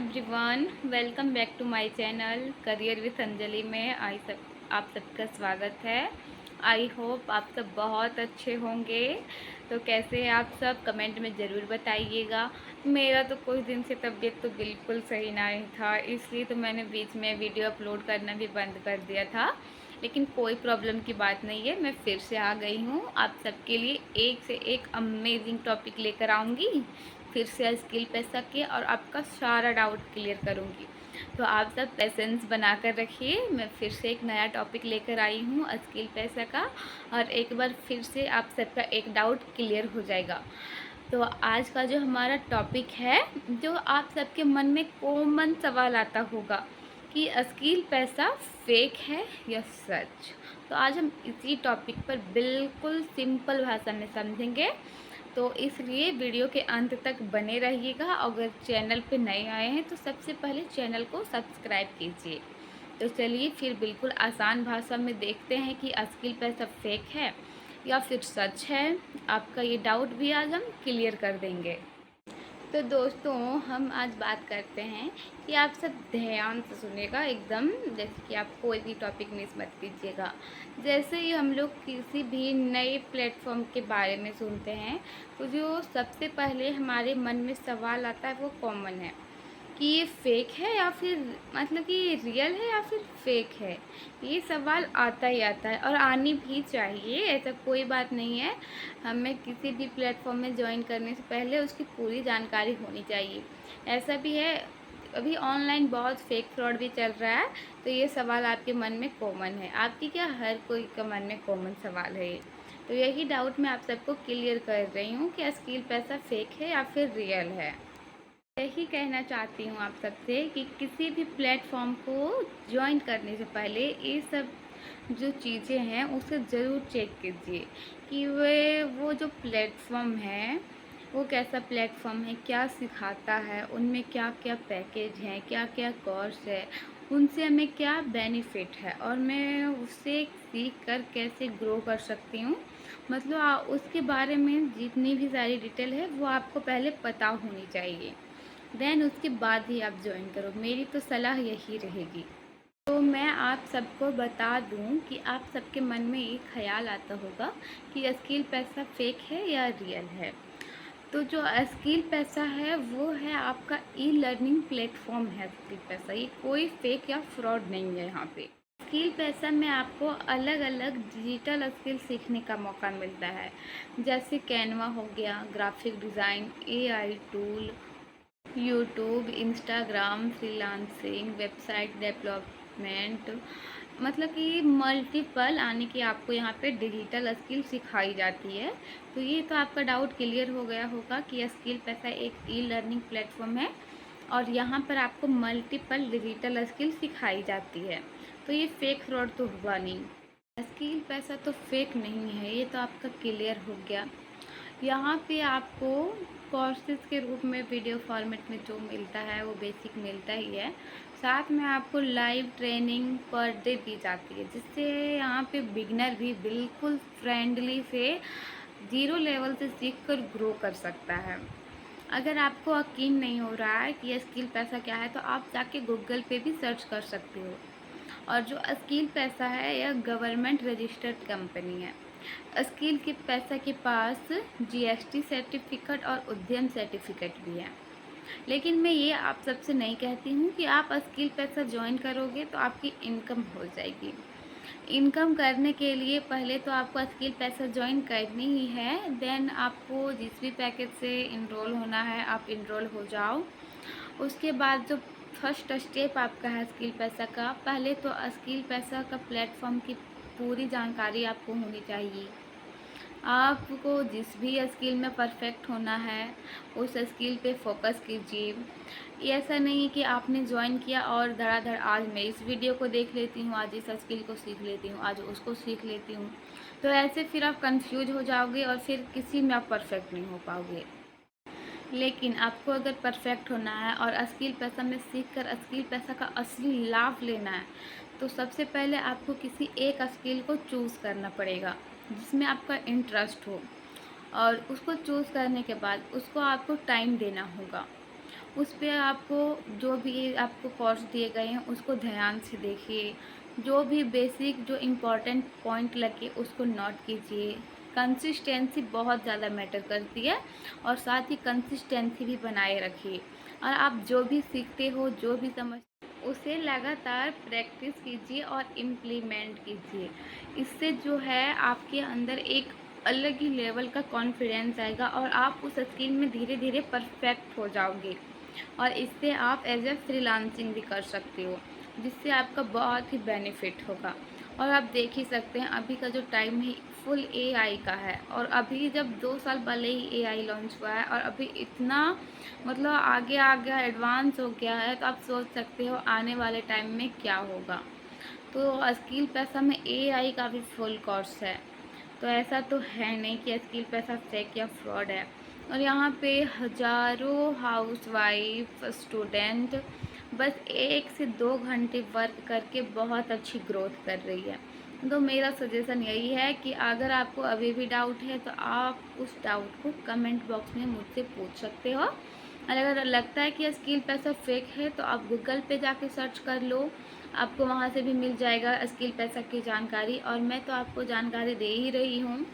Everyone, welcome back to my channel career with Anjali में आप सबका स्वागत है। आई होप आप सब बहुत अच्छे होंगे। तो कैसे हैं आप सब, कमेंट में ज़रूर बताइएगा। मेरा तो कुछ दिन से तबीयत तो बिल्कुल सही नहीं था, इसलिए तो मैंने बीच में वीडियो अपलोड करना भी बंद कर दिया था। लेकिन कोई प्रॉब्लम की बात नहीं है, मैं फिर से आ गई हूँ आप सबके लिए एक से एक अमेजिंग टॉपिक लेकर आऊँगी। फिर से स्किल पैसा के और आपका सारा डाउट क्लियर करूँगी। तो आप सब पेशेंस बना कर रखिए, मैं फिर से एक नया टॉपिक लेकर आई हूँ स्किल पैसा का, और एक बार फिर से आप सबका एक डाउट क्लियर हो जाएगा। तो आज का जो हमारा टॉपिक है, जो आप सबके मन में कॉमन सवाल आता होगा कि स्किल पैसा फेक है या सच। तो आज हम इसी टॉपिक पर बिल्कुल सिंपल भाषा में समझेंगे। तो इसलिए वीडियो के अंत तक बने रहिएगा। अगर चैनल पे नए आए हैं तो सबसे पहले चैनल को सब्सक्राइब कीजिए। तो चलिए फिर बिल्कुल आसान भाषा में देखते हैं कि स्किल पैसा फेक है या फिर सच है। आपका ये डाउट भी आज हम क्लियर कर देंगे। तो दोस्तों, हम आज बात करते हैं कि आप सब ध्यान से सुनिएगा एकदम, जैसे कि आप कोई भी टॉपिक मिस मत कीजिएगा। जैसे ही हम लोग किसी भी नए प्लेटफॉर्म के बारे में सुनते हैं तो जो सबसे पहले हमारे मन में सवाल आता है वो कॉमन है कि ये फेक है या फिर मतलब कि ये रियल है या फिर फेक है। ये सवाल आता ही आता है और आनी भी चाहिए, ऐसा कोई बात नहीं है। हमें किसी भी प्लेटफॉर्म में ज्वाइन करने से पहले उसकी पूरी जानकारी होनी चाहिए। ऐसा भी है, अभी ऑनलाइन बहुत फेक फ्रॉड भी चल रहा है। तो ये सवाल आपके मन में कॉमन है, आपकी क्या हर कोई के मन में कॉमन सवाल है ये। तो यही डाउट मैं आप सबको क्लियर कर रही हूँ कि स्किल पैसा फेक है या फिर रियल है। यही कहना चाहती हूँ आप सबसे कि किसी भी प्लेटफॉर्म को ज्वाइन करने से पहले ये सब जो चीज़ें हैं उसे ज़रूर चेक कीजिए कि वो जो प्लेटफॉर्म है वो कैसा प्लेटफॉर्म है, क्या सिखाता है, उनमें क्या क्या पैकेज हैं, क्या क्या कोर्स है, उनसे हमें क्या बेनिफिट है और मैं उससे सीख कर कैसे ग्रो कर सकती हूँ। मतलब उसके बारे में जितनी भी सारी डिटेल है वो आपको पहले पता होनी चाहिए। देन उसके बाद ही आप ज्वाइन करो, मेरी तो सलाह यही रहेगी। तो मैं आप सबको बता दूं कि आप सबके मन में एक ख्याल आता होगा कि स्किल पैसा फेक है या रियल है। तो जो स्किल पैसा है वो है आपका ई लर्निंग प्लेटफॉर्म है स्किल पैसा, ये कोई फेक या फ्रॉड नहीं है। यहाँ पे स्किल पैसा में आपको अलग अलग डिजिटल स्किल सीखने का मौका मिलता है, जैसे कैनवा हो गया, graphic design, AI tool, YouTube, Instagram, freelancing, website development, मतलब कि मल्टीपल आने की आपको यहाँ पे डिजिटल स्किल सिखाई जाती है। तो ये तो आपका डाउट क्लियर हो गया होगा कि स्किल पैसा एक ई लर्निंग प्लेटफॉर्म है और यहाँ पर आपको मल्टीपल डिजिटल स्किल सिखाई जाती है। तो ये फेक फ्रॉड तो हुआ नहीं, स्किल पैसा तो फेक नहीं है, ये तो आपका क्लियर हो गया। यहाँ पे आपको कोर्सेज के रूप में वीडियो फॉर्मेट में जो मिलता है वो बेसिक मिलता ही है। साथ में आपको लाइव ट्रेनिंग पर डे दी जाती है, जिससे यहाँ पे बिगनर भी बिल्कुल फ्रेंडली से ज़ीरो लेवल से सीख कर ग्रो कर सकता है। अगर आपको यकीन नहीं हो रहा है कि ये स्किल पैसा क्या है तो आप जाके गूगल पे भी सर्च कर सकते हो। और जो स्किल पैसा है यह गवर्नमेंट रजिस्टर्ड कंपनी है। स्किल के पैसा के पास जीएसटी सर्टिफिकेट और उद्यम सर्टिफिकेट भी है। लेकिन मैं ये आप सबसे नहीं कहती हूँ कि आप स्किल पैसा ज्वाइन करोगे तो आपकी इनकम हो जाएगी। इनकम करने के लिए पहले तो आपको स्किल पैसा ज्वाइन करनी ही है। देन आपको जिस भी पैकेज से इनरोल होना है आप इनरोल हो जाओ। उसके बाद जो फर्स्ट स्टेप आपका है स्किल पैसा का, पहले तो स्किल पैसा का प्लेटफॉर्म की पूरी जानकारी आपको होनी चाहिए। आपको जिस भी स्किल में परफेक्ट होना है उस स्किल पे फोकस कीजिए। ये ऐसा नहीं है कि आपने ज्वाइन किया और धड़ाधड़ आज मैं इस वीडियो को देख लेती हूँ, आज इस स्किल को सीख लेती हूँ, आज उसको सीख लेती हूँ। तो ऐसे फिर आप कंफ्यूज हो जाओगे और फिर किसी में आप परफेक्ट नहीं हो पाओगे। लेकिन आपको अगर परफेक्ट होना है और स्किल पैसा में सीख कर स्किल पैसा का असली लाभ लेना है तो सबसे पहले आपको किसी एक स्किल को चूज़ करना पड़ेगा जिसमें आपका इंटरेस्ट हो, और उसको चूज़ करने के बाद उसको आपको टाइम देना होगा। उस पे आपको जो भी आपको कोर्स दिए गए हैं उसको ध्यान से देखिए, जो भी बेसिक जो इम्पोर्टेंट पॉइंट लगे उसको नोट कीजिए। कंसिस्टेंसी बहुत ज़्यादा मैटर करती है और साथ ही कंसिस्टेंसी भी बनाए रखिए। और आप जो भी सीखते हो, जो भी समझ, उसे लगातार प्रैक्टिस कीजिए और इम्प्लीमेंट कीजिए। इससे जो है आपके अंदर एक अलग ही लेवल का कॉन्फिडेंस आएगा और आप उस स्किल में धीरे धीरे परफेक्ट हो जाओगे। और इससे आप एज ए फ्रीलांसिंग भी कर सकते हो, जिससे आपका बहुत ही बेनिफिट होगा। और आप देख ही सकते हैं अभी का जो टाइम है फुल एआई का है, और अभी जब 2 साल पहले ही एआई लॉन्च हुआ है और अभी इतना मतलब आगे आ गया, एडवांस हो गया है, तो आप सोच सकते हो आने वाले टाइम में क्या होगा। तो स्किल पैसा में एआई का भी फुल कोर्स है, तो ऐसा तो है नहीं कि स्किल पैसा फेक या फ्रॉड है। और यहाँ पे हज़ारों हाउसवाइफ स्टूडेंट बस 1 से 2 घंटे वर्क करके बहुत अच्छी ग्रोथ कर रही है। तो मेरा सजेशन यही है कि अगर आपको अभी भी डाउट है तो आप उस डाउट को कमेंट बॉक्स में मुझसे पूछ सकते हो। और अगर लगता है कि स्किल पैसा फेक है तो आप गूगल पे जाके सर्च कर लो, आपको वहाँ से भी मिल जाएगा स्किल पैसा की जानकारी। और मैं तो आपको जानकारी दे ही रही हूँ।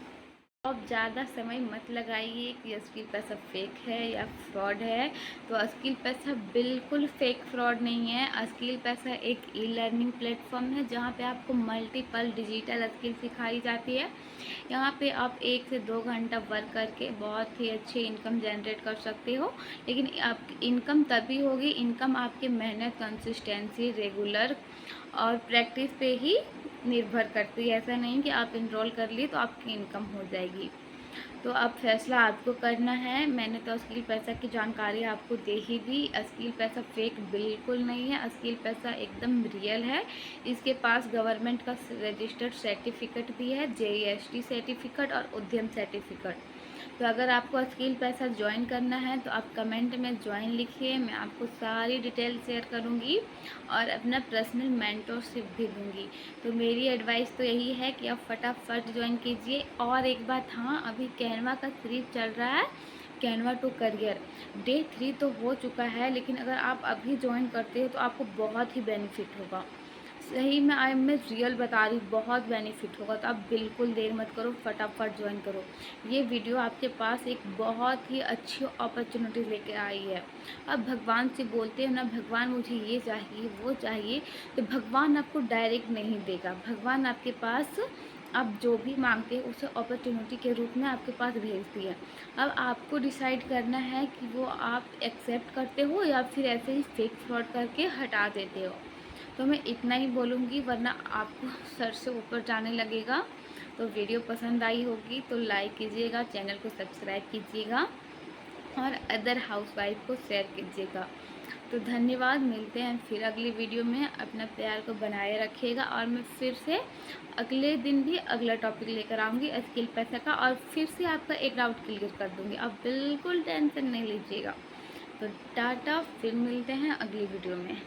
अब ज़्यादा समय मत लगाइए कि स्किल पैसा फेक है या फ्रॉड है। तो स्किल पैसा बिल्कुल फेक फ्रॉड नहीं है। स्किल पैसा एक ई लर्निंग प्लेटफॉर्म है जहाँ पे आपको मल्टीपल डिजिटल स्किल सिखाई जाती है। यहाँ पे आप 1 से 2 घंटा वर्क करके बहुत ही अच्छी इनकम जनरेट कर सकते हो। लेकिन आप इनकम तभी होगी, इनकम आपकी मेहनत, कंसिस्टेंसी, रेगुलर और प्रैक्टिस पे ही निर्भर करती है। ऐसा नहीं कि आप इनरोल कर लिए तो आपकी इनकम हो जाएगी। तो अब फैसला आपको करना है। मैंने तो स्किल पैसा की जानकारी आपको दे ही दी। स्किल पैसा फेक बिल्कुल नहीं है, स्किल पैसा एकदम रियल है। इसके पास गवर्नमेंट का रजिस्टर्ड सर्टिफिकेट भी है, जीएसटी सर्टिफिकेट और उद्यम सर्टिफिकेट। तो अगर आपको स्किल पैसा ज्वाइन करना है तो आप कमेंट में ज्वाइन लिखिए, मैं आपको सारी डिटेल शेयर करूँगी और अपना पर्सनल मेंटरशिप भी दूँगी। तो मेरी एडवाइस तो यही है कि आप फटाफट ज्वाइन कीजिए। और एक बात, हाँ, अभी कैनवा का सीरीज चल रहा है, कैनवा टू करियर डे 3 तो हो चुका है, लेकिन अगर आप अभी ज्वाइन करते हो तो आपको बहुत ही बेनिफिट होगा। सही में मैं रियल बता रही हूँ, बहुत बेनिफिट होगा। तो आप बिल्कुल देर मत करो, फटाफट ज्वाइन करो। ये वीडियो आपके पास एक बहुत ही अच्छी अपॉर्चुनिटी लेके आई है। अब भगवान से बोलते हो ना, भगवान मुझे ये चाहिए वो चाहिए, तो भगवान आपको डायरेक्ट नहीं देगा। भगवान आपके पास आप जो भी मांगते हैं उसे अपॉर्चुनिटी के रूप में आपके पास भेजती है। अब आपको डिसाइड करना है कि वो आप एक्सेप्ट करते हो या फिर ऐसे ही फेक फ्रॉड करके हटा देते हो। तो मैं इतना ही बोलूँगी, वरना आपको सर से ऊपर जाने लगेगा। तो वीडियो पसंद आई होगी तो लाइक कीजिएगा, चैनल को सब्सक्राइब कीजिएगा और अदर हाउसवाइफ को शेयर कीजिएगा। तो धन्यवाद, मिलते हैं फिर अगली वीडियो में। अपना प्यार को बनाए रखिएगा और मैं फिर से अगले दिन भी अगला टॉपिक लेकर आऊँगी स्किल पैसा का, और फिर से आपका एक डाउट क्लियर कर दूँगी। आप बिल्कुल टेंशन नहीं लीजिएगा। तो टाटा, फिर मिलते हैं अगली वीडियो में।